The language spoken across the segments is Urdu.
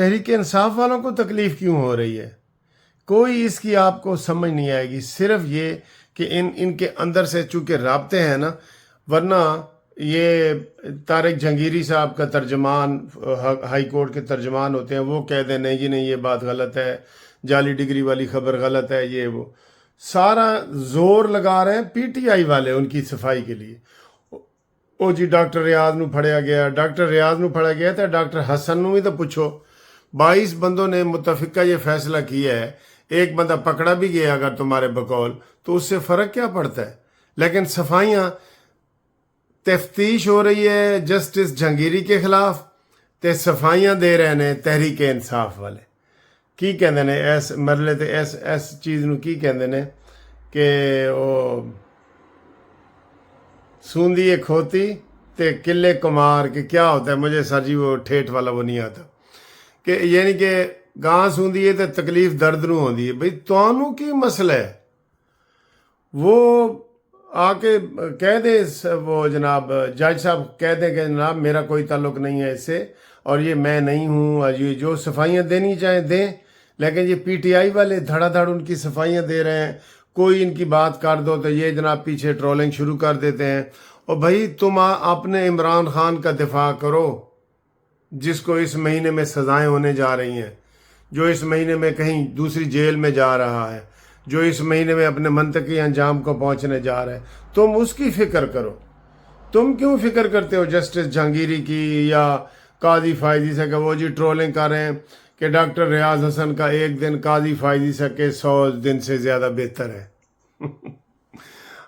تحریک انصاف والوں کو تکلیف کیوں ہو رہی ہے؟ کوئی اس کی آپ کو سمجھ نہیں آئے گی، صرف یہ کہ ان کے اندر سے چونکہ رابطے ہیں نا، ورنہ یہ طارق جہانگیری صاحب کا ترجمان، ہائی کورٹ کے ترجمان ہوتے ہیں، وہ کہہ دیں نہیں جی نہیں یہ بات غلط ہے، جعلی ڈگری والی خبر غلط ہے، یہ وہ سارا زور لگا رہے ہیں پی ٹی آئی والے ان کی صفائی کے لیے۔ او جی ڈاکٹر ریاض نو پھڑیا گیا، ڈاکٹر ریاض نو پھڑا گیا تو ڈاکٹر حسن نو بھی تو پوچھو۔ 22 بندوں نے متفقہ یہ فیصلہ کیا ہے، ایک بندہ پکڑا بھی گیا اگر تمہارے بقول، تو اس سے فرق کیا پڑتا ہے؟ لیکن صفائیاں، تفتیش ہو رہی ہے جسٹس جہانگیری کے خلاف، تے صفائیاں دے رہے ہیں تحریک انصاف والے۔ کی کہندے نے اس مرلے تے اس چیز نو کی کہندے نے کہ او سوندی کھوتی تے قلے کمار، کہ کیا ہوتا ہے؟ مجھے سر جی وہ ٹھیٹ والا وہ نہیں آتا، کہ یعنی کہ گاں سوندی ہے تے تکلیف درد نو ہوندی ہے۔ بھئی تانوں کی مسئلہ ہے؟ وہ آ کے کہہ دے، وہ جناب جج صاحب کہہ دیں کہ جناب میرا کوئی تعلق نہیں ہے اس سے، اور یہ میں نہیں ہوں، اور یہ جو صفائیاں دینی چاہیں دیں، لیکن یہ پی ٹی آئی والے دھڑا دھڑ ان کی صفائیاں دے رہے ہیں۔ کوئی ان کی بات کر دو تو یہ جناب پیچھے ٹرولنگ شروع کر دیتے ہیں۔ اور بھائی تم اپنے عمران خان کا دفاع کرو، جس کو اس مہینے میں سزائیں ہونے جا رہی ہیں، جو اس مہینے میں کہیں دوسری جیل میں جا رہا ہے، جو اس مہینے میں اپنے منطقی انجام کو پہنچنے جا رہا ہے، تم اس کی فکر کرو۔ تم کیوں فکر کرتے ہو جسٹس جہانگیری کی یا قاضی فائزی سے کہ وہ جی ٹرولنگ کر رہے ہیں کہ ڈاکٹر ریاض حسن کا ایک دن قاضی فائزی سے کہ 100 دن سے زیادہ بہتر ہے؟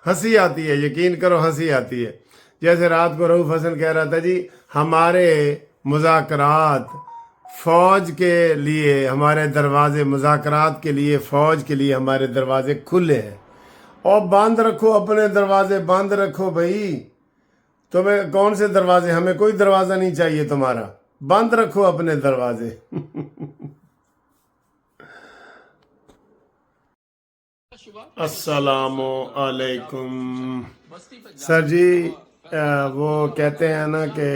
ہنسی آتی ہے، یقین کرو ہنسی آتی ہے۔ جیسے رات کو رؤوف حسن کہہ رہا تھا جی ہمارے مذاکرات فوج کے لیے، ہمارے دروازے مذاکرات کے لیے، فوج کے لیے ہمارے دروازے کھلے ہیں، اور بند رکھو اپنے دروازے، بند رکھو بھائی۔ تمہیں کون سے دروازے؟ ہمیں کوئی دروازہ نہیں چاہیے تمہارا، بند رکھو اپنے دروازے۔ السلام علیکم سر جی، وہ کہتے ہیں نا کہ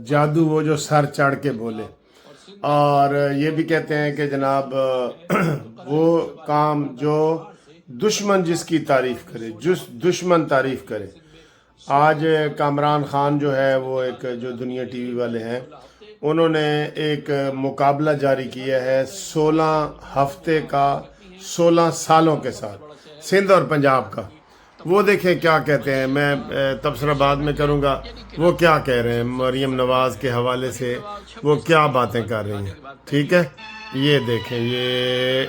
جادو وہ جو سر چڑھ کے بولے، اور یہ بھی کہتے ہیں کہ جناب وہ کام جو دشمن جس کی تعریف کرے، جس دشمن تعریف کرے۔ آج کامران خان جو ہے، وہ ایک جو دنیا ٹی وی والے ہیں، انہوں نے ایک مقابلہ جاری کیا ہے 16 ہفتے کا 16 سالوں کے ساتھ، سندھ اور پنجاب کا۔ وہ دیکھیں کیا کہتے ہیں، میں تبصرہ بعد میں کروں گا، وہ کیا کہہ رہے ہیں مریم نواز کے حوالے سے، وہ کیا باتیں کر رہی ہیں، ٹھیک ہے؟ یہ دیکھیں، یہ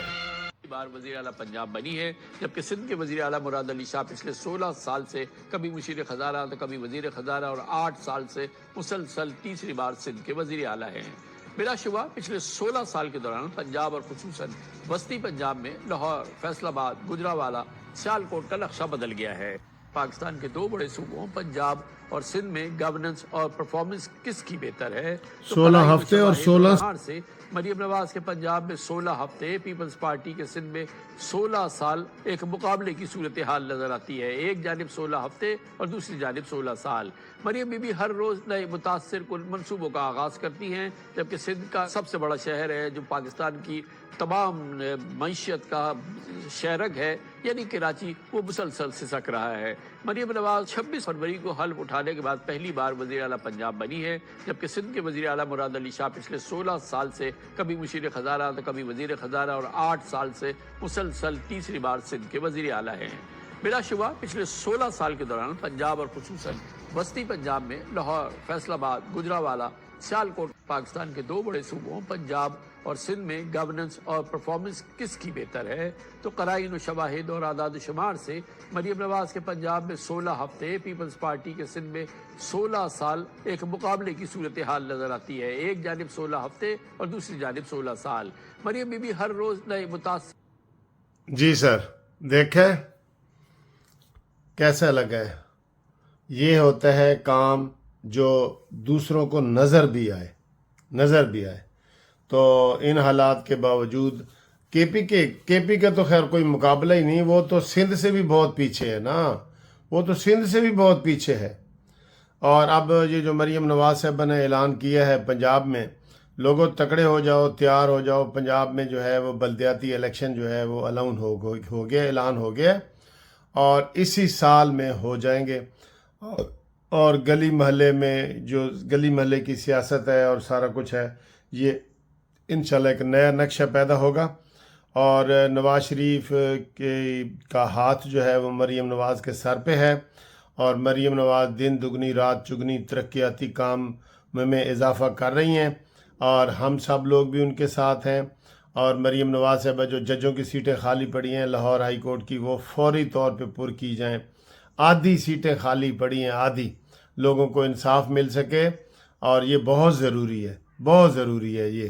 بار وزیر اعلیٰ پنجاب بنی ہے، جبکہ سندھ کے وزیر اعلیٰ مراد علی شاہ پچھلے 16 سال سے کبھی مشیر خزانہ تو کبھی وزیر خزانہ، اور 8 سال سے مسلسل تیسری بار سندھ کے وزیر اعلیٰ ہیں۔ بلا شبہ پچھلے 16 سال کے دوران پنجاب اور خصوصاً وسطی پنجاب میں لاہور، فیصل آباد، گجرانوالہ، سیالکوٹ کا نقشہ بدل گیا ہے۔ پاکستان کے 2 بڑے صوبوں پنجاب اور سندھ میں گورننس اور پرفارمنس کس کی بہتر ہے؟ 16 ہفتے اور 16 سے مریم نواز کے پنجاب میں 16 ہفتے، پیپلز پارٹی کے سندھ میں 16 سال ایک مقابلے کی صورتحال نظر آتی ہے۔ ایک جانب 16 ہفتے اور دوسری جانب 16 سال۔ مریم بی بی ہر روز نئے متاثر کن منصوبوں کا آغاز کرتی ہیں، جبکہ سندھ کا سب سے بڑا شہر ہے جو پاکستان کی تمام معیشت کا شہرگ ہے، یعنی کراچی، وہ مسلسل سسک رہا ہے۔ مریم نواز 26 فروری کو حلف اٹھانے کے بعد پہلی بار وزیر اعلیٰ پنجاب بنی ہے، جبکہ سندھ کے وزیر اعلیٰ مراد علی شاہ پچھلے 16 سال سے کبھی مشیر خزانہ تو کبھی وزیر خزانہ، اور 8 سال سے مسلسل تیسری بار سندھ کے وزیر اعلیٰ ہیں۔ بلا شبہ پچھلے 16 سال کے دوران پنجاب اور خصوصاً وسطی پنجاب میں لاہور، فیصل آباد، گجرانوالہ، سیالکوٹ، پاکستان کے 2 بڑے صوبوں پنجاب اور سندھ میں گورننس اور پرفارمنس کس کی بہتر ہے؟ تو قرائن و شواہد اور اعداد و شمار سے مریم نواز کے پنجاب میں 16 ہفتے، پیپلز پارٹی کے سندھ میں 16 سال ایک مقابلے کی صورتحال نظر آتی ہے۔ ایک جانب 16 ہفتے اور دوسری جانب 16 سال۔ مریم بی بی ہر روز نئے متاثر۔ جی سر، دیکھیں کیسا لگا ہے؟ یہ ہوتا ہے کام جو دوسروں کو نظر بھی آئے۔ تو ان حالات کے باوجود کے پی کا تو خیر کوئی مقابلہ ہی نہیں، وہ تو سندھ سے بھی بہت پیچھے ہے نا، وہ تو سندھ سے بھی بہت پیچھے ہے۔ اور اب یہ جو مریم نواز صاحبہ نے اعلان کیا ہے پنجاب میں، لوگوں تکڑے ہو جاؤ، تیار ہو جاؤ، پنجاب میں جو ہے وہ بلدیاتی الیکشن جو ہے وہ اعلان ہو گیا اور اسی سال میں ہو جائیں گے، اور گلی محلے میں جو گلی محلے کی سیاست ہے اور سارا کچھ ہے، یہ انشاءاللہ ایک نیا نقشہ پیدا ہوگا، اور نواز شریف کا ہاتھ جو ہے وہ مریم نواز کے سر پہ ہے، اور مریم نواز دن دگنی رات چگنی ترقیاتی کام میں اضافہ کر رہی ہیں، اور ہم سب لوگ بھی ان کے ساتھ ہیں، اور مریم نواز صاحبہ جو ججوں کی سیٹیں خالی پڑی ہیں لاہور ہائی کورٹ کی، وہ فوری طور پہ پر کی جائیں۔ آدھی سیٹیں خالی پڑی ہیں، آدھی، لوگوں کو انصاف مل سکے، اور یہ بہت ضروری ہے، بہت ضروری ہے یہ۔